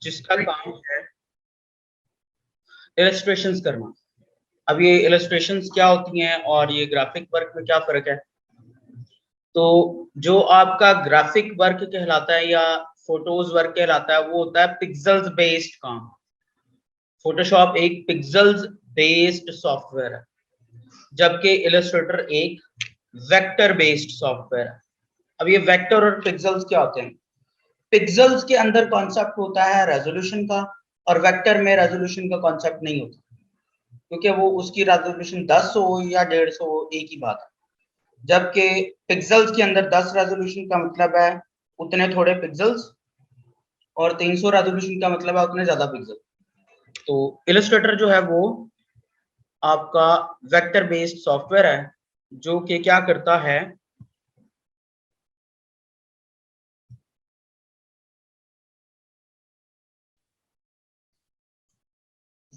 जिसका काम है इलस्ट्रेशंस करना। अब ये इलस्ट्रेशंस क्या होती हैं और ये ग्राफिक वर्क में क्या फर्क है? तो जो आपका ग्राफिक वर्क कहलाता है या फोटोज वर्क कहलाता है वो होता है पिक्सेल्स बेस्ड काम। फोटोशॉप एक पिक्सेल्स बेस्ड सॉफ्टवेयर है, जबकि इलस्ट्रेटर एक वेक्टर बेस्ड सॉफ्टवेयर है। अब ये वेक्टर और पिक्सेल्स क्या होते हैं? पिक्सेल्स के अंदर कॉन्सेप्ट होता है रेजोल्यूशन का, और वेक्टर में रेजोल्यूशन का कॉन्सेप्ट नहीं होता, क्योंकि वो उसकी रेजोल्यूशन 10 हो या 150 हो एक ही बात है। जबकि पिक्सेल्स के अंदर 10 रेजोल्यूशन का मतलब है उतने थोड़े पिक्सेल्स, और 300 रेजोल्यूशन का मतलब है उतने ज्यादा पिक्सल। तो इलस्ट्रेटर जो है वो आपका वेक्टर बेस्ड सॉफ्टवेयर है, जो कि क्या करता है,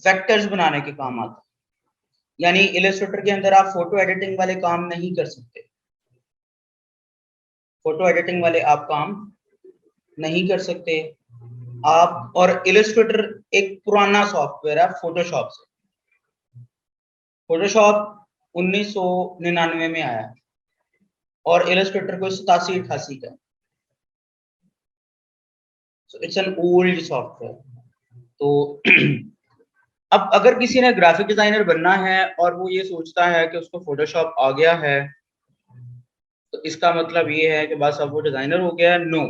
वेक्टर्स बनाने के काम आता है। यानी इलस्ट्रेटर के अंदर आप फोटो एडिटिंग वाले काम नहीं कर सकते, फोटो एडिटिंग वाले आप काम नहीं कर सकते आप। और इलस्ट्रेटर एक पुराना सॉफ्टवेयर है फोटोशॉप से। फोटोशॉप 1999 में आया और इलस्ट्रेटर को 87-88 का। So it's an old software. तो अब अगर किसी ने ग्राफिक डिजाइनर बनना है और वो ये सोचता है कि उसको फोटोशॉप आ गया है, तो इसका मतलब ये है कि बस अब वो डिजाइनर हो गया है। नो,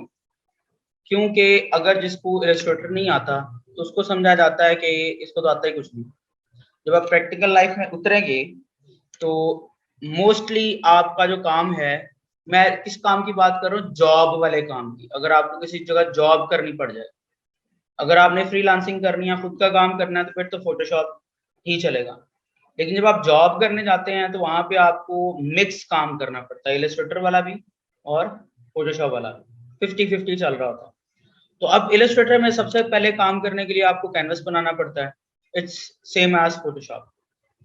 क्योंकि अगर जिसको इलस्ट्रेटर नहीं आता तो उसको समझा जाता है कि इसको तो आता ही कुछ नहीं। जब आप प्रैक्टिकल लाइफ में उतरेंगे तो मोस्टली आपका जो काम है, मैं किस काम की बात कर रहा हूँ, जॉब वाले काम की। अगर आपको किसी जगह जॉब करनी पड़ जाए, अगर आपने फ्रीलांसिंग करनी है, खुद का काम करना है, तो फिर तो फोटोशॉप ही चलेगा। लेकिन जब आप जॉब करने जाते हैं तो वहां पे आपको मिक्स काम करना पड़ता है, इलस्ट्रेटर वाला भी और फोटोशॉप वाला भी, 50-50 चल रहा होता है। तो अब इलस्ट्रेटर में सबसे पहले काम करने के लिए आपको कैनवस बनाना पड़ता है। इट्स सेम एज फोटोशॉप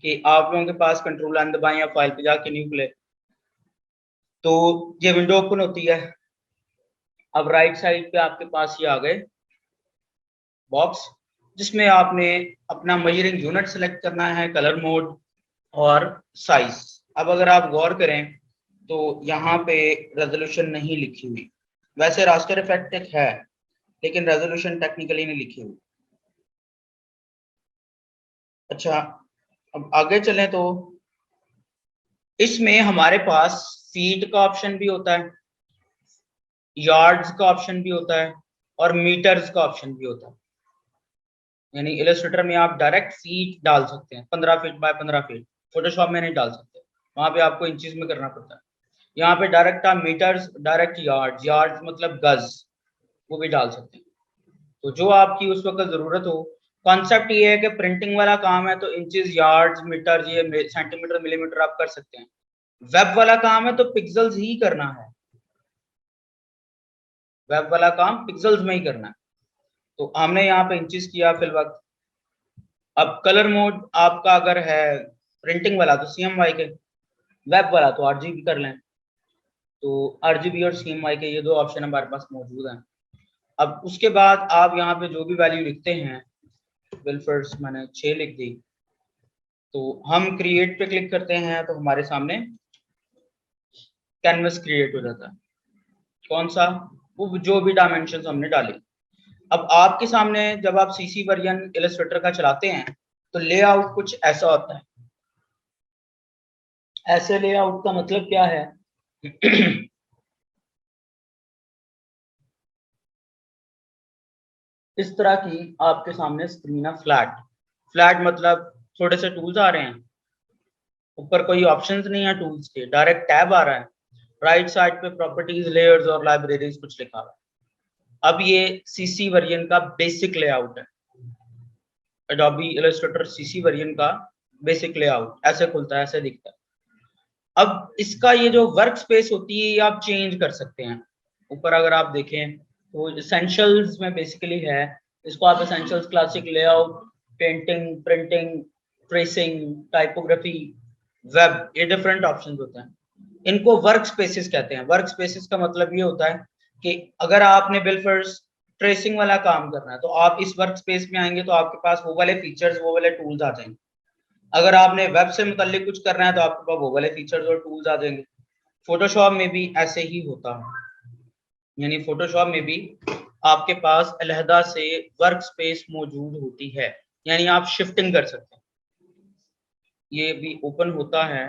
कि आप लोगों के पास कंट्रोल एंड दबाएं या फाइल पे जाके नहीं खुले, तो ये विंडो ओपन होती है। अब राइट साइड पे आपके पास ये आ गए बॉक्स, जिसमें आपने अपना मेजरिंग यूनिट सेलेक्ट करना है, कलर मोड और साइज। अब अगर आप गौर करें तो यहाँ पे रेजोल्यूशन नहीं लिखी हुई। वैसे रास्टर इफेक्ट एक है, लेकिन रेजोल्यूशन टेक्निकली नहीं लिखी हुई। अच्छा, अब आगे चलें तो इसमें हमारे पास फीट का ऑप्शन भी होता है, यार्ड्स का ऑप्शन भी होता है और मीटर्स का ऑप्शन भी होता है। यानी इलस्ट्रेटर में आप डायरेक्ट फीट डाल सकते हैं, 15 फीट बाय 15 फीट। फोटोशॉप में नहीं डाल सकते, वहां पे आपको इंचेस में करना पड़ता है। यहाँ पे डायरेक्ट आप मीटर्स, डायरेक्ट यार्ड्स, यार्ड्स मतलब गज, वो भी डाल सकते हैं। तो जो आपकी उस वक्त जरूरत हो। कॉन्सेप्ट ये है कि प्रिंटिंग वाला काम है तो इंचेस, यार्ड्स, मीटर, ये सेंटीमीटर, मिलीमीटर आप कर सकते हैं। वेब वाला काम है तो पिक्सल्स ही करना है, वेब वाला काम पिक्सल्स में ही करना है। तो हमने यहाँ पे इंचेस किया फिल वक्त। अब कलर मोड आपका अगर है प्रिंटिंग वाला तो CMYK, वेब वाला तो RGB कर लें। तो RGB और CMYK के ये दो ऑप्शन हमारे पास मौजूद हैं। अब उसके बाद आप यहाँ पे जो भी वैल्यू लिखते हैं, बिलफर्स मैंने 6 लिख दी, तो हम क्रिएट पे क्लिक करते हैं तो हमारे सामने कैनवस क्रिएट हो जाता है। कौन सा? वो जो भी डायमेंशन हमने डाली। अब आपके सामने जब आप CC वर्जन इलस्ट्रेटर का चलाते हैं तो लेआउट कुछ ऐसा होता है। ऐसे लेआउट का मतलब क्या है? इस तरह की आपके सामने स्क्रीन है, फ्लैट। फ्लैट मतलब थोड़े से टूल्स आ रहे हैं, ऊपर कोई ऑप्शंस नहीं है टूल्स के, डायरेक्ट टैब आ रहा है। राइट साइड पे प्रॉपर्टीज, लेयर्स और लाइब्रेरीज कुछ लिखा हुआ है। अब ये CC वर्जन का बेसिक लेआउट है। एडोबी इलस्ट्रेटर CC वर्जन का बेसिक लेआउट ऐसे खुलता है, ऐसे दिखता है। अब इसका ये जो वर्क स्पेस होती है ये आप चेंज कर सकते हैं। ऊपर अगर आप देखें तो एसेंशियल्स में बेसिकली है, इसको आप essentials, classic, layout, painting, printing, tracing, typography, web, ये डिफरेंट ऑप्शंस होते हैं। इनको वर्क स्पेसिस कहते हैं। वर्क स्पेसिस का मतलब ये होता है कि अगर आपने बिलफर्स ट्रेसिंग वाला काम करना है तो आप इस वर्क स्पेस में आएंगे तो आपके पास वो वाले फीचर्स, वो वाले टूल्स आ जाएंगे। अगर आपने वेब से मुताल्लिक कुछ करना है तो आपके पास वो वाले फीचर्स और टूल्स आ जाएंगे। फोटोशॉप में भी ऐसे ही होता है, यानी फोटोशॉप में भी आपके पास अलहदा से वर्क स्पेस मौजूद होती है, यानी आप शिफ्टिंग कर सकते हैं। ये भी ओपन होता है।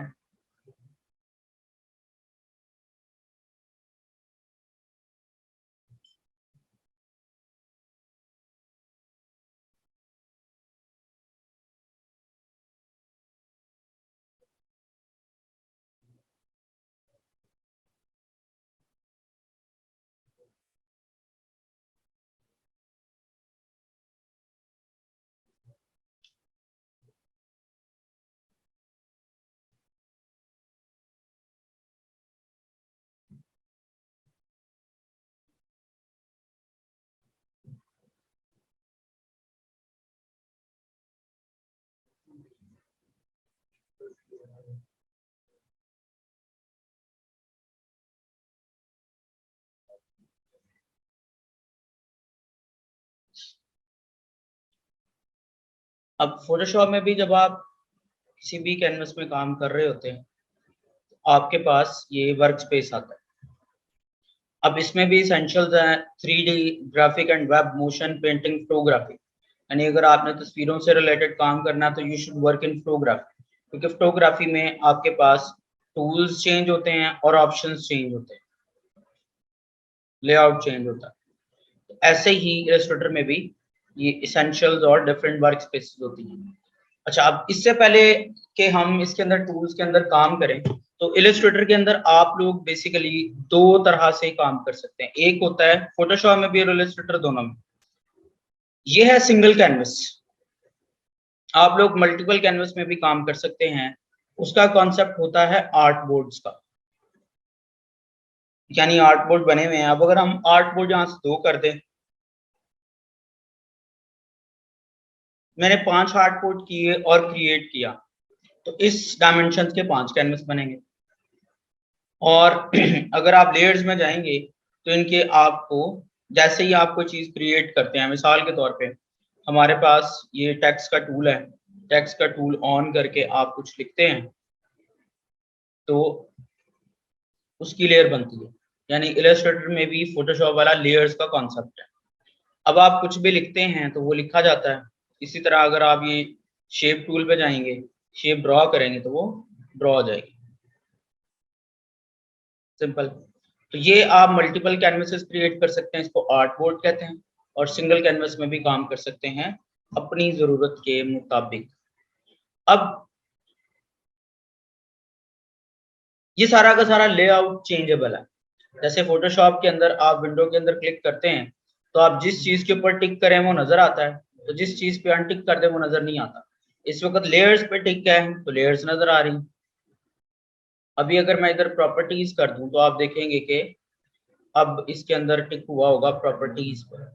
अब फोटोशॉप में भी जब आप किसी भी कैनवस में काम कर रहे होते हैं आपके पास ये वर्क स्पेस आता है। अब इसमें भी इसेंशियल्स हैं 3D graphic and web motion painting photography, यानी अगर आपने तस्वीरों से रिलेटेड काम करना है तो you should work in photography, क्योंकि फोटोग्राफी में आपके पास टूल्स चेंज होते हैं और ऑप्शंस चेंज होते हैं, लेआउट चेंज होता है। तो ऐसे ही इलस्ट्रेटर में भी ये इसेंशियल्स और डिफरेंट वर्क स्पेसेस होती हैं। अच्छा, अब इससे पहले कि हम इसके अंदर टूल्स के अंदर काम करें तो इलस्ट्रेटर के अंदर आप लोग बेसिकली दो तरह से काम कर सकते हैं। एक होता है फोटोशॉप में भी और इलस्ट्रेटर दोनों में, ये है सिंगल कैनवस। आप लोग मल्टीपल कैनवस में भी काम कर सकते हैं। उसका कॉन्सेप्ट होता है आर्ट बोर्ड्स का, यानी आर्ट बोर्ड बने हुए हैं। अब अगर हम आर्ट बोर्ड यहां से दो कर दें, मैंने 5 आर्ट बोर्ड किए और क्रिएट किया तो इस डायमेंशन के 5 कैनवस बनेंगे। और अगर आप लेयर्स में जाएंगे तो इनके आपको जैसे ही आप कोई चीज क्रिएट करते हैं, मिसाल के तौर पे हमारे पास ये टेक्स्ट का टूल है, टेक्स्ट का टूल ऑन करके आप कुछ लिखते हैं तो उसकी लेयर बनती है, यानी इलस्ट्रेटर में भी फोटोशॉप वाला लेयर्स का कॉन्सेप्ट है। अब आप कुछ भी लिखते हैं तो वो लिखा जाता है। इसी तरह अगर आप ये शेप टूल पे जाएंगे, शेप ड्रॉ करेंगे तो वो ड्रॉ हो जाएगी, सिंपल। तो ये आप मल्टीपल कैनवसेस क्रिएट कर सकते हैं, इसको आर्ट बोर्ड कहते हैं। और सिंगल कैनवस में भी काम कर सकते हैं अपनी जरूरत के मुताबिक। अब ये सारा का सारा लेआउट चेंजेबल है। जैसे फोटोशॉप के अंदर आप विंडो के अंदर क्लिक करते हैं तो आप जिस चीज के ऊपर टिक करें वो नजर आता है, तो जिस चीज पे अनटिक कर दे वो नजर नहीं आता। इस वक्त लेयर्स पे टिक है तो लेयर्स नजर आ रही। अभी अगर मैं इधर प्रॉपर्टीज कर दूं तो आप देखेंगे कि अब इसके अंदर टिक हुआ होगा प्रॉपर्टीज पर,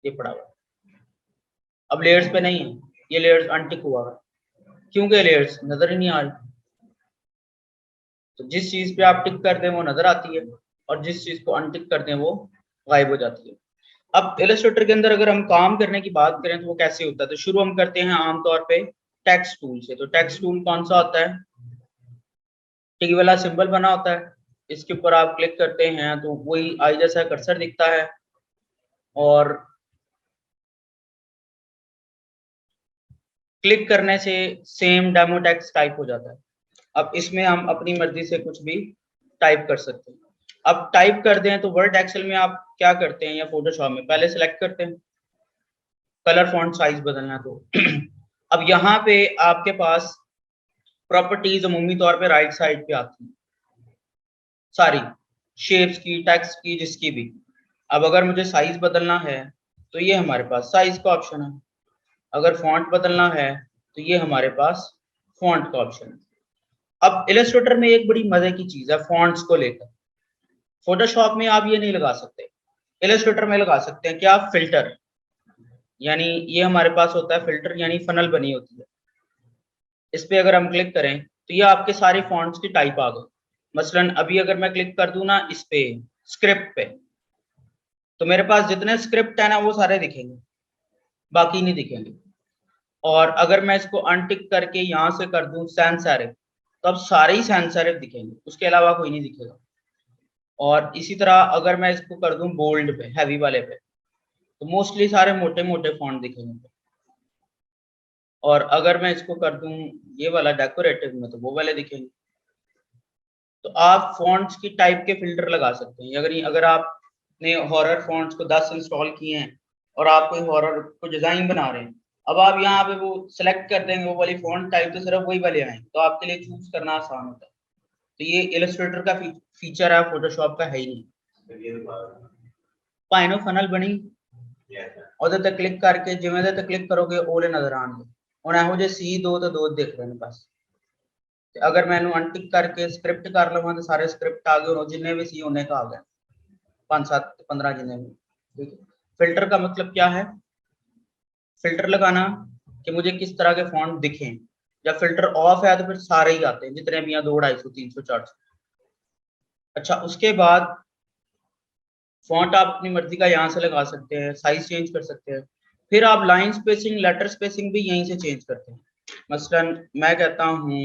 ये पड़ा हुआ। अब लेयर्स पे नहीं है, ये लेयर्स अनटिक हुआ है क्योंकि लेयर्स नजर ही नहीं आ रही। तो जिस चीज पे आप टिक कर दें वो नजर आती है और जिस चीज को अनटिक कर दें वो गायब हो जाती है। अब इलस्ट्रेटर के अंदर अगर हम काम करने की बात करें तो वो कैसे होता है, तो शुरू हम करते हैं आमतौर पे टेक्स्ट टूल से। तो टेक्स्ट टूल कौन सा होता है, टिक वाला सिंबल बना होता है, इसके ऊपर आप क्लिक करते हैं तो वही आई जैसा कर्सर दिखता है और क्लिक करने से सेम डेमो टेक्स्ट टाइप हो जाता है। अब इसमें हम अपनी मर्जी से कुछ भी टाइप कर सकते हैं। अब टाइप कर दें तो वर्ड एक्सेल में आप क्या करते हैं या फोटोशॉप में पहले सेलेक्ट करते हैं कलर फॉन्ट साइज बदलना तो अब यहाँ पे आपके पास प्रॉपर्टीज अमूमी तौर पे राइट साइड पे आती है सारी, शेप्स की, टेक्स्ट की, जिसकी भी। अब अगर मुझे साइज बदलना है तो ये हमारे पास साइज का ऑप्शन है। अगर फॉन्ट बदलना है तो ये हमारे पास फॉन्ट का ऑप्शन है। अब इलस्ट्रेटर में एक बड़ी मजे की चीज है फॉन्ट्स को लेकर, फोटोशॉप में आप ये नहीं लगा सकते, इलस्ट्रेटर में लगा सकते हैं क्या, फिल्टर। यानी ये हमारे पास होता है फिल्टर, यानी फनल बनी होती है। इस पे अगर हम क्लिक करें तो ये आपके सारे फॉन्ट्स की टाइप आ गई। मसलन अभी अगर मैं क्लिक कर दूं ना इस पे स्क्रिप्ट पे तो मेरे पास जितने स्क्रिप्ट है ना वो सारे दिखेंगे, बाकी नहीं दिखेंगे। और अगर मैं इसको अनटिक करके यहाँ से कर दूं सैंस सेरिफ, तो अब सारे ही सैंस सेरिफ दिखेंगे, उसके अलावा कोई नहीं दिखेगा। और इसी तरह अगर मैं इसको कर दूं बोल्ड पे, हैवी वाले पे, तो मोस्टली सारे मोटे मोटे फॉन्ट दिखेंगे। और अगर मैं इसको कर दूं ये वाला डेकोरेटिव में, तो वो वाले दिखेंगे। तो आप फॉन्ट्स की टाइप के फिल्टर लगा सकते हैं। अगर आपने हॉरर फॉन्ट्स को 10 इंस्टॉल किए हैं और आप कोई हॉरर को डिजाइन बना रहे हैं, अब आप यहाँ पे वो सिलेक्ट कर देंगे वो वाली फॉन्ट टाइप, तो सिर्फ वही वाले आए, तो आपके लिए चूज करना आसान होता है। तो ये इलस्ट्रेटर का फीचर है, फोटोशॉप का है ही नहीं। पाइनो फनल बनी ਉਹਦੇ ਤੇ क्लिक करके जिवें ते क्लिक करोगे ओले नजर आएंगे। ਹੁਣ ਇਹੋ ਜਿਹੇ ਸੀ ਦੋ ਤੇ ਦੋ दिख रहे हैं बस। अगर मैं अनटिक करके स्क्रिप्ट कर लवां तो सारे स्क्रिप्ट आ गए, जिन्ने भी सी उन्ने का आ गया, 5 7 15 जिन्ने भी। ठीक है। फिल्टर का मतलब क्या है? फिल्टर लगाना कि मुझे किस तरह के फॉन्ट दिखें। जब फिल्टर ऑफ है तो फिर सारे ही आते हैं, जितने भी यहाँ 200 250 300 400। अच्छा, उसके बाद फॉन्ट आप अपनी मर्जी का यहाँ से लगा सकते हैं, साइज चेंज कर सकते हैं। फिर आप लाइन स्पेसिंग, लेटर स्पेसिंग भी यहीं से चेंज करते हैं। मसलन मैं कहता हूँ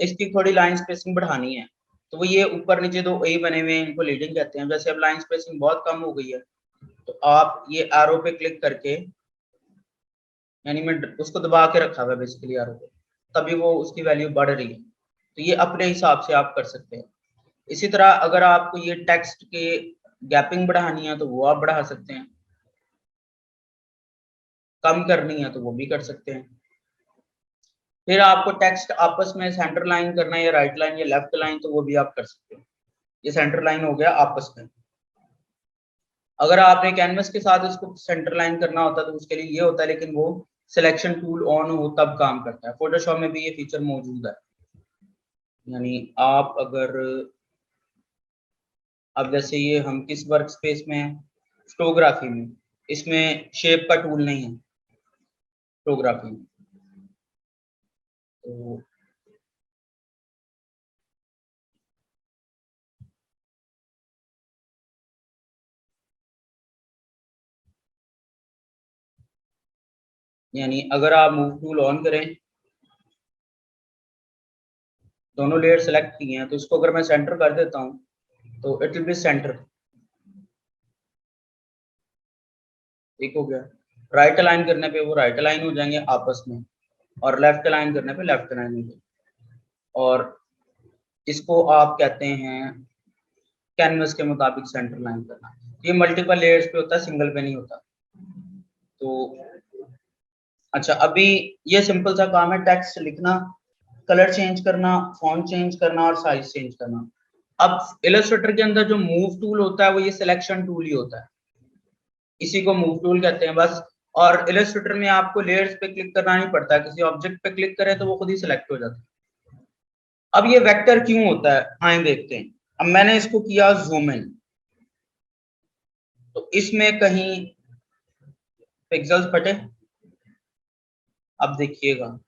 इसकी थोड़ी लाइन स्पेसिंग बढ़ानी है, तो वो ये ऊपर नीचे दो ए बने हुए हैं, इनको लीडिंग कहते हैं। जैसे अब लाइन स्पेसिंग बहुत कम हो गई है, तो आप ये एरो पे क्लिक करके, यानी मैं उसको दबा के रखा हुआ है बेसिकली एरो पे, तभी वो उसकी वैल्यू बढ़ रही है। तो ये अपने हिसाब से आप कर सकते हैं। इसी तरह अगर आपको ये टेक्स्ट के गैपिंग बढ़ानी है तो वो आप बढ़ा सकते हैं, कम करनी है तो वो भी कर सकते हैं। फिर आपको टेक्स्ट आपस में सेंटर लाइन करना है, या राइट लाइन या लेफ्ट लाइन, तो वो भी आप कर सकते हैं। ये सेंटर लाइन हो गया आपस में। अगर आपने कैनवस के साथ इसको सेंटर लाइन करना होता है तो उसके लिए ये होता है, लेकिन वो सिलेक्शन टूल ऑन हो तब काम करता है। फोटोशॉप में भी ये फीचर मौजूद है। यानी आप अगर अब जैसे ये हम किस वर्क स्पेस में है, फोटोग्राफी में, इसमें शेप का टूल नहीं है फोटोग्राफी में। तो यानी अगर आप मूव टूल ऑन करें, दोनों लेयर सेलेक्ट किए हैं, तो इसको अगर मैं सेंटर कर देता हूं तो इट विल बी सेंटर। ठीक हो गया। राइट अलाइन करने पे वो राइट अलाइन हो जाएंगे आपस में, और लेफ्ट अलाइन करने पे लेफ्ट अलाइन हो जाएंगे। और इसको आप कहते हैं कैनवस के मुताबिक सेंटर लाइन करना। ये मल्टीपल लेयर्स पे होता है, सिंगल पे नहीं होता। तो अच्छा, अभी ये सिंपल सा काम है, टेक्स्ट लिखना, कलर चेंज करना, फॉन्ट चेंज करना और साइज चेंज करना। अब इलस्ट्रेटर के अंदर जो मूव टूल होता है वो ये सिलेक्शन टूल ही होता है, इसी को मूव टूल कहते हैं बस। और इलस्ट्रेटर में आपको लेयर्स पे क्लिक करना नहीं पड़ता, किसी ऑब्जेक्ट पे क्लिक करें तो वो खुद ही सिलेक्ट हो जाता है। अब ये वेक्टर क्यों होता है आए देखते हैं। अब मैंने इसको किया जूम इन, तो इसमें कहीं पिक्सेल्स फटे। अब देखिएगा,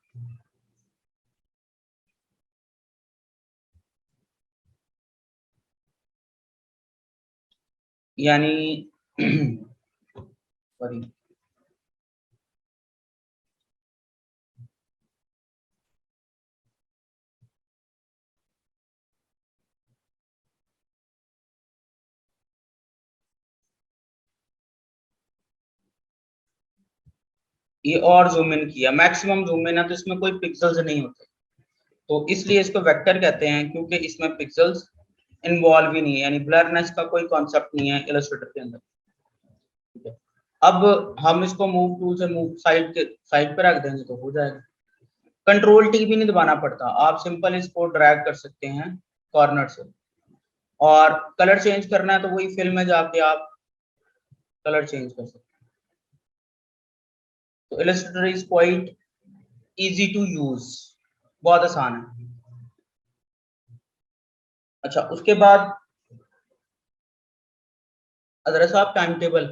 यानी सॉरी, ये और जूम इन किया, मैक्सिमम जूम इन है, तो इसमें कोई पिक्सेल्स नहीं होते, तो इसलिए इसको वेक्टर कहते हैं, क्योंकि इसमें पिक्सेल्स इन्वॉल्व ही नहीं है, यानी ब्लरनेस का कोई कॉन्सेप्ट नहीं है इलस्ट्रेटर के अंदर। ठीक है। अब हम इसको मूव टूल से मूव साइड पे रख देंगे तो हो जाएगा। कंट्रोल टी भी नहीं दबाना पड़ता, आप सिंपल इसको ड्रैग कर सकते हैं कॉर्नर से। और कलर चेंज करना है तो वही फिल में जाके आप कलर चेंज कर सकते हैं। तो Illustrator is quite easy to use, बहुत आसान है। अच्छा, उसके बाद अदरस आप टाइम टेबल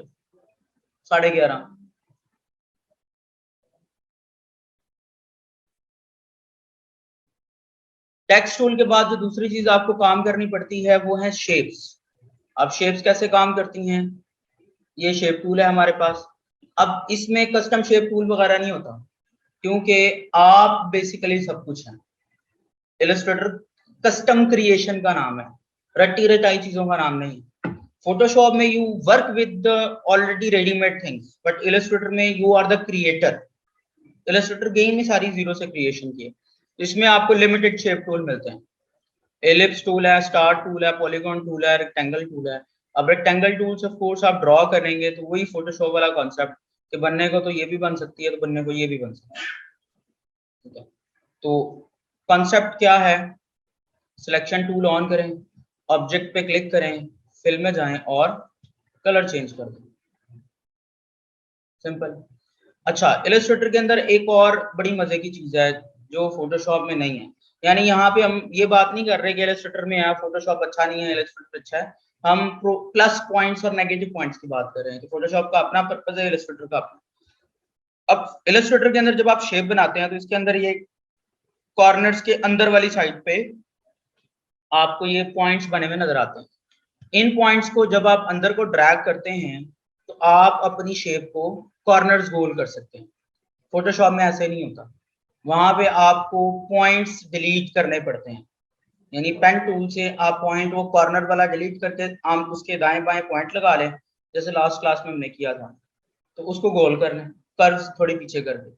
11:30। टेक्स्ट टूल के बाद जो दूसरी चीज आपको काम करनी पड़ती है वो है शेप्स। अब शेप्स कैसे काम करती हैं, ये शेप टूल है हमारे पास। अब इसमें कस्टम शेप टूल वगैरह नहीं होता, क्योंकि आप बेसिकली सब कुछ है। इलस्ट्रेटर कस्टम क्रिएशन का नाम है, रट्टी रटाई चीजों का नाम नहीं। फोटोशॉप में you work with already readymade things, but Illustrator में you are the creator. Illustrator game में सारी जीरो से क्रिएशन की है। इसमें आपको लिमिटेड शेप टूल मिलते हैं। एलिप्स टूल है, स्टार टूल है, पॉलीगॉन टूल है, रेक्टेंगल टूल है। अब रेक्टेंगल टूल से ऑफ कोर्स आप ड्रॉ करेंगे तो वही फोटोशॉप वाला कॉन्सेप्ट कि बनने को तो ये भी बन सकती है, तो बनने को ये भी बन सकता है। ठीक है, तो कॉन्सेप्ट क्या है, सिलेक्शन टूल ऑन करें, ऑब्जेक्ट पे क्लिक करें, फिल में जाएं और कलर चेंज कर दें, सिंपल। अच्छा, इलस्ट्रेटर के अंदर एक और बड़ी मजे की चीज है जो फोटोशॉप में नहीं है। यानी यहाँ पे हम ये बात नहीं कर रहे कि इलस्ट्रेटर में है फोटोशॉप अच्छा नहीं है, इलस्ट्रेटर अच्छा है। हम प्लस पॉइंट्स और नेगेटिव पॉइंट्स की बात कर रहे हैं कि फोटोशॉप का अपना पर्पज है, इलस्ट्रेटर का अपना। अब इलस्ट्रेटर के अंदर जब आप शेप बनाते हैं तो इसके अंदर ये कॉर्नर्स के अंदर वाली साइड पे आपको ये पॉइंट्स बने हुए नजर आते हैं। इन पॉइंट्स को जब आप अंदर को ड्रैग करते हैं तो आप अपनी शेप को कॉर्नर्स गोल कर सकते हैं। फोटोशॉप में ऐसे नहीं होता, वहां पे आपको पॉइंट्स डिलीट करने पड़ते हैं। यानी पेन टूल से आप पॉइंट वो कॉर्नर वाला डिलीट करके आप उसके दाएं बाएं पॉइंट लगा लें, जैसे लास्ट क्लास में हमने किया था, तो उसको गोल कर लें, कर्व्स थोड़ी पीछे कर दे,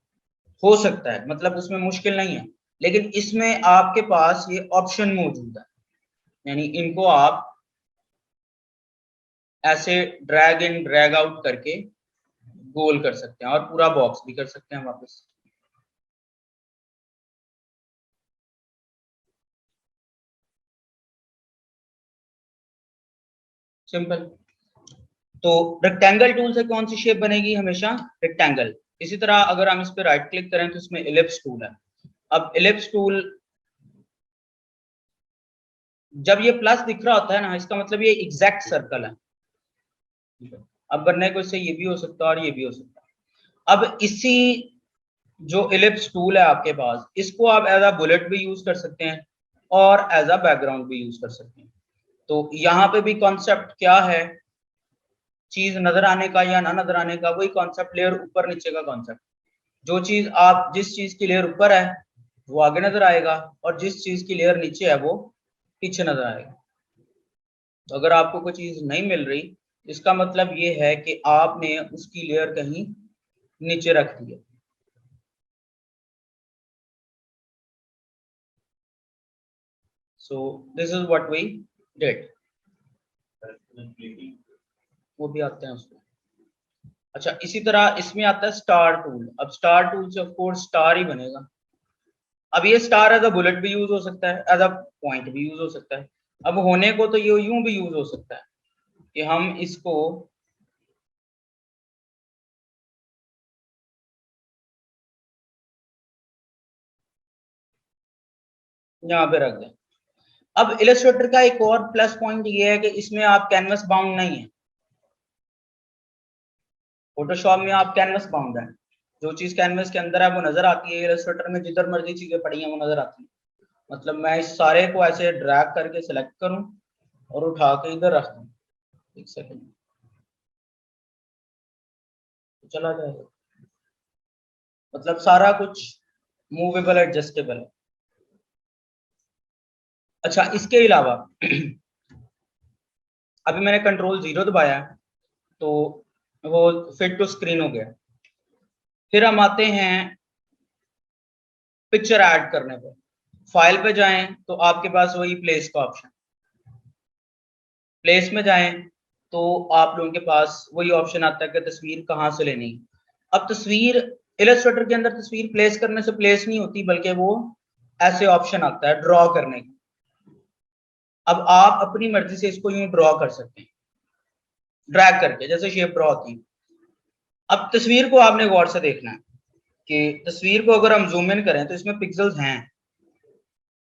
हो सकता है, मतलब उसमें मुश्किल नहीं है। लेकिन इसमें आपके पास ये ऑप्शन मौजूद है, यानी इनको आप ऐसे ड्रैग इन ड्रैग आउट करके गोल कर सकते हैं और पूरा बॉक्स भी कर सकते हैं वापस। सिंपल। तो रेक्टेंगल टूल से कौन सी शेप बनेगी, हमेशा रेक्टेंगल। इसी तरह अगर हम इस पे राइट क्लिक करें तो इसमें इलिप्स टूल है। अब इलिप्स टूल जब ये प्लस दिख रहा होता है ना, इसका मतलब ये एग्जैक्ट सर्कल है। अब बनने को इससे ये भी हो सकता है और ये भी हो सकता है। अब इसी जो इलिप्स टूल है आपके पास, इसको आप एज अ बुलेट भी यूज कर सकते हैं और एज अ बैकग्राउंड भी यूज कर सकते हैं। तो यहाँ पे भी कॉन्सेप्ट क्या है, चीज नजर आने का या ना नजर आने का, वही कॉन्सेप्ट, लेयर ऊपर नीचे का कॉन्सेप्ट। जो चीज आप जिस चीज की लेयर ऊपर है वो आगे नजर आएगा और जिस चीज की लेयर नीचे है वो पीछे नजर आएगा। तो अगर आपको कोई चीज नहीं मिल रही, इसका मतलब ये है कि आपने उसकी लेयर कहीं नीचे रख दी है। So this is what we did. वो भी आते हैं उसमें। अच्छा, इसी तरह इसमें आता है स्टार टूल। अब स्टार टूल से ऑफ कोर्स स्टार ही बनेगा। अब ये स्टार एज अ बुलेट भी यूज हो सकता है, एज अ पॉइंट भी यूज हो सकता है। अब होने को तो ये यूं भी यूज हो सकता है कि हम इसको यहाँ पे रख दें। अब इलस्ट्रेटर का एक और प्लस पॉइंट ये है कि इसमें आप कैनवस बाउंड नहीं है। फोटोशॉप में आप कैनवस बाउंड है, जो चीज कैनवस के अंदर है वो नजर आती है। इलस्ट्रेटर में जिधर मर्जी चीजें पड़ी हैं वो नजर आती है। मतलब मैं इस सारे को ऐसे ड्रैग करके सिलेक्ट करूं और उठा के इधर रख दूं, एक सेकंड तो चला जाएगा। मतलब सारा कुछ मूवेबल एडजस्टेबल है। अच्छा, इसके अलावा अभी मैंने कंट्रोल 0 दबाया तो वो फिट टू स्क्रीन हो गया। फिर हम आते हैं पिक्चर ऐड करने पर। फाइल पे जाएं तो आपके पास वही प्लेस का ऑप्शन, प्लेस में जाएं तो आप लोगों के पास वही ऑप्शन आता है कि तस्वीर कहाँ से लेनी है। अब तस्वीर इलस्ट्रेटर के अंदर तस्वीर प्लेस करने से प्लेस नहीं होती, बल्कि वो ऐसे ऑप्शन आता है ड्रॉ करने का। अब आप अपनी मर्जी से इसको यूं ड्रॉ कर सकते हैं, ड्रैग करके, जैसे शेप ड्रॉ होती है। अब तस्वीर को आपने गौर से देखना है कि तस्वीर को अगर हम जूम इन करें तो इसमें पिक्सल्स हैं।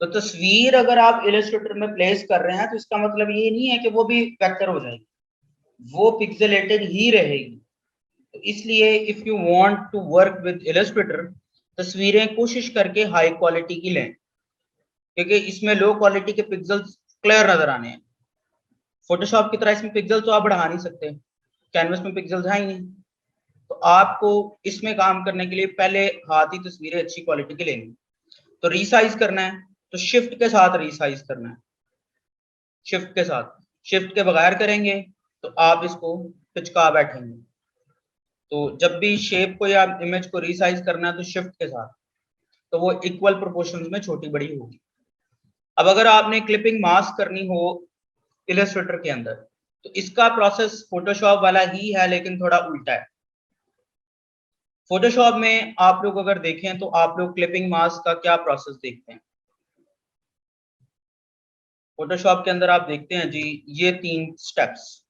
तो तस्वीर अगर आप इलस्ट्रेटर में प्लेस कर रहे हैं तो इसका मतलब ये नहीं है कि वो भी वेक्टर हो जाएगी, वो पिक्सेलेटेड ही रहेगी। तो इसलिए if you want to work with Illustrator, तस्वीरें कोशिश करके हाई क्वालिटी की लें, क्योंकि इसमें लो क्वालिटी के पिक्सल्स क्लियर नजर आने हैं। फोटोशॉप की तरह इसमें पिक्सल तो आप बढ़ा नहीं सकते, कैनवस में पिक्सल्स है ही नहीं। तो आपको इसमें काम करने के लिए पहले हाथ ही तस्वीरें अच्छी क्वालिटी की लेनी, तो रीसाइज करना है तो शिफ्ट के साथ रीसाइज करना है, शिफ्ट के साथ। शिफ्ट के बगैर करेंगे तो आप इसको पिचका बैठेंगे। तो जब भी शेप को या इमेज को रीसाइज करना है तो शिफ्ट के साथ, तो वो इक्वल प्रोपोर्शंस में छोटी बड़ी होगी। अब अगर आपने क्लिपिंग मास्क करनी हो इलस्ट्रेटर के अंदर, तो इसका प्रोसेस फोटोशॉप वाला ही है लेकिन थोड़ा उल्टा है। फोटोशॉप में आप लोग अगर देखें तो आप लोग क्लिपिंग मास्क का क्या प्रोसेस देखते हैं। फोटोशॉप के अंदर आप देखते हैं जी, ये 3 स्टेप्स,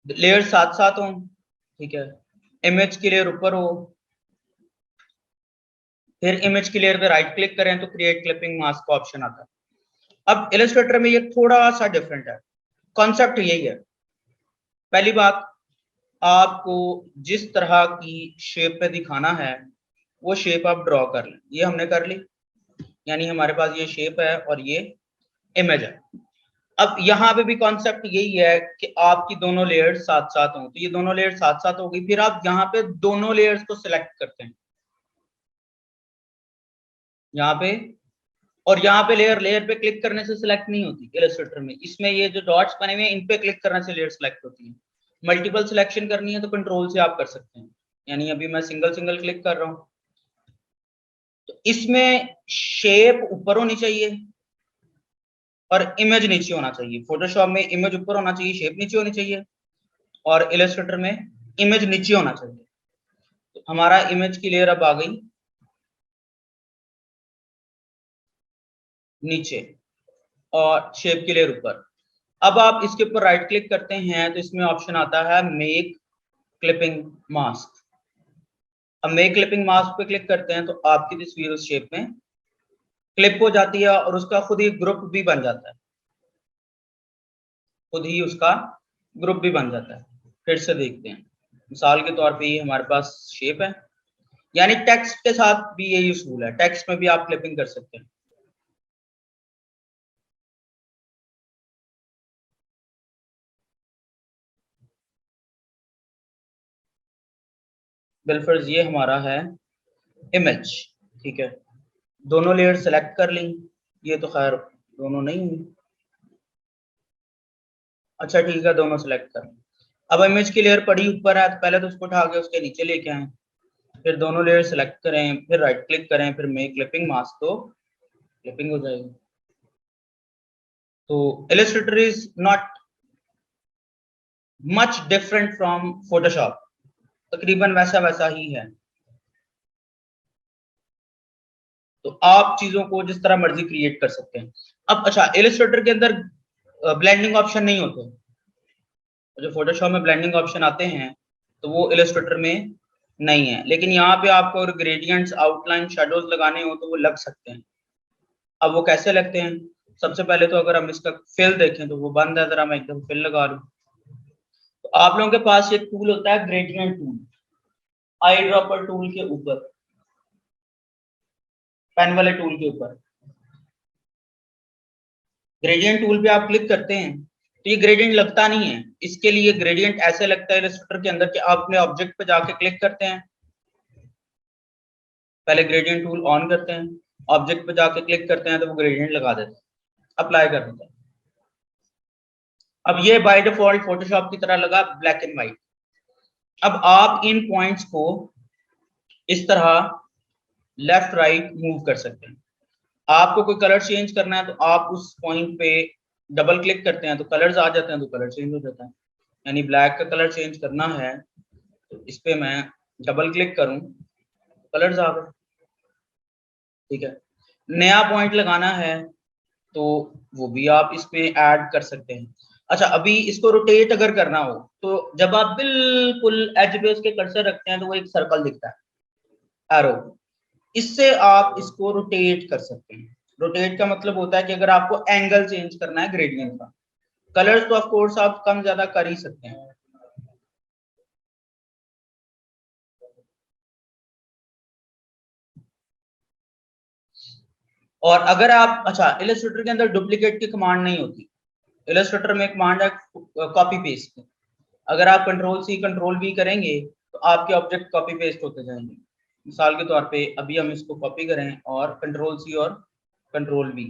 लेयर साथ साथ हो, ठीक है, इमेज की लेयर ऊपर हो, फिर इमेज की लेयर पे राइट क्लिक करें तो क्रिएट क्लिपिंग मास्क का ऑप्शन आता है। अब इलस्ट्रेटर में ये थोड़ा सा डिफरेंट है, कॉन्सेप्ट यही है। पहली बात, आपको जिस तरह की शेप पे दिखाना है वो शेप आप ड्रॉ कर लें। ये हमने कर ली, यानी हमारे पास ये शेप है और ये इमेज है। अब यहाँ पे भी कॉन्सेप्ट यही है कि आपकी दोनों लेयर्स साथ साथ हों, तो ये दोनों लेयर्स साथ साथ हो गई। फिर आप यहाँ पे दोनों लेयर्स को सिलेक्ट करते हैं, यहाँ पे, और यहाँ पे लेयर, लेयर पे क्लिक करने से सिलेक्ट नहीं होती इलस्ट्रेटर में। इसमें ये जो डॉट्स बने हुए हैं इन पे क्लिक करने से लेयर सिलेक्ट होती है। मल्टीपल सिलेक्शन करनी है तो कंट्रोल से आप कर सकते हैं, यानी अभी मैं सिंगल सिंगल क्लिक कर रहा हूँ। तो इसमें शेप ऊपर होनी चाहिए और इमेज नीचे होना चाहिए। फोटोशॉप में इमेज ऊपर होना चाहिए, शेप नीचे होनी चाहिए, और इलस्ट्रेटर में इमेज नीचे होना चाहिए। तो हमारा इमेज की लेयर अब आ गई नीचे और शेप की लेयर ऊपर। अब आप इसके ऊपर राइट क्लिक करते हैं तो इसमें ऑप्शन आता है मेक क्लिपिंग मास्क। अब मेक क्लिपिंग मास्क पे क्लिक करते हैं तो आपकी तस्वीर उस शेप में क्लिप हो जाती है और उसका खुद ही ग्रुप भी बन जाता है, खुद ही उसका ग्रुप भी बन जाता है। फिर से देखते हैं, मिसाल के तौर पे ये हमारे पास शेप है, यानी टेक्स्ट के साथ भी यही उसूल है, टेक्स्ट में भी आप क्लिपिंग कर सकते हैं। बिलफर्ज ये हमारा है इमेज, ठीक है, दोनों लेयर सेलेक्ट कर ली, ये तो खैर दोनों नहीं हुई। अच्छा ठीक है, दोनों सेलेक्ट कर। अब इमेज की लेयर पड़ी ऊपर है तो पहले तो उसको उठा के उसके नीचे लेके आए, फिर दोनों लेयर सेलेक्ट करें, फिर राइट क्लिक करें, फिर मेक क्लिपिंग मास्क, तो क्लिपिंग हो जाएगी। तो Illustrator is not much different from Photoshop, तकरीबन वैसा वैसा ही है। तो आप चीजों को जिस तरह मर्जी क्रिएट कर सकते हैं। अब अच्छा, इलस्ट्रेटर के अंदर ब्लेंडिंग ऑप्शन नहीं होते, जो फोटोशॉप में ब्लेंडिंग ऑप्शन आते हैं तो वो इलस्ट्रेटर में नहीं है, लेकिन यहाँ पे आपको अगर ग्रेडियंट्स, आउटलाइन, शेडोज लगाने हो तो वो लग सकते हैं। अब वो कैसे लगते हैं, सबसे पहले तो अगर हम इसका फिल देखें तो वो बंद है, जरा मैं एकदम फिल लगा लूं। तो आप लोगों के पास एक टूल होता है gradient tool, eye dropper tool के ऊपर, पेन वाले टूल के ऊपर ग्रेडियंट टूल पे आप क्लिक करते हैं तो ये ग्रेडियंट लगता नहीं है। इसके लिए ग्रेडियंट ऐसे लगता है इलस्ट्रेटर के अंदर कि आप अपने ऑब्जेक्ट पे जाके क्लिक करते हैं, पहले ग्रेडियंट टूल ऑन करते हैं, ऑब्जेक्ट पे जाके क्लिक करते हैं तो वो ग्रेडियंट लगा देता है, अप्लाई कर देता है। अब ये बाय डिफॉल्ट फोटोशॉप की तरह लगा ब्लैक एंड व्हाइट। अब आप इन पॉइंट्स को इस तरह लेफ्ट राइट मूव कर सकते हैं। आपको कोई कलर चेंज करना है तो आप उस पॉइंट पे डबल क्लिक करते हैं तो कलर्स आ जाते हैं, तो कलर चेंज हो जाता है। यानी ब्लैक का कलर चेंज करना है तो इस पे मैं डबल क्लिक करूं, कलर्स आ गए, ठीक है। नया पॉइंट लगाना है तो वो भी आप इस पे ऐड कर सकते हैं। अच्छा, अभी इसको रोटेट अगर करना हो तो जब आप बिल्कुल एज पे उसके कर्सर रखते हैं तो वो एक सर्कल दिखता है, एरो, इससे आप इसको रोटेट कर सकते हैं। रोटेट का मतलब होता है कि अगर आपको एंगल चेंज करना है ग्रेडियंट का, कलर्स तो ऑफ कोर्स आप कम ज्यादा कर ही सकते हैं। और अगर आप, अच्छा, इलस्ट्रेटर के अंदर डुप्लीकेट की कमांड नहीं होती, इलस्ट्रेटर में कमांड है कॉपी पेस्ट। अगर आप कंट्रोल सी कंट्रोल वी करेंगे तो आपके ऑब्जेक्ट कॉपी पेस्ट होते जाएंगे। मिसाल के तौर पे अभी हम इसको कॉपी करें और कंट्रोल सी और कंट्रोल वी,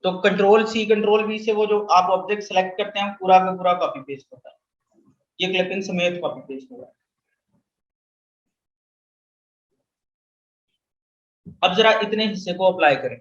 तो कंट्रोल सी कंट्रोल वी से वो जो आप ऑब्जेक्ट सेलेक्ट करते हैं पूरा का पूरा कॉपी पेस्ट होता है, ये क्लिपिंग समेत कॉपी पेस्ट होगा। अब जरा इतने हिस्से को अप्लाई करें।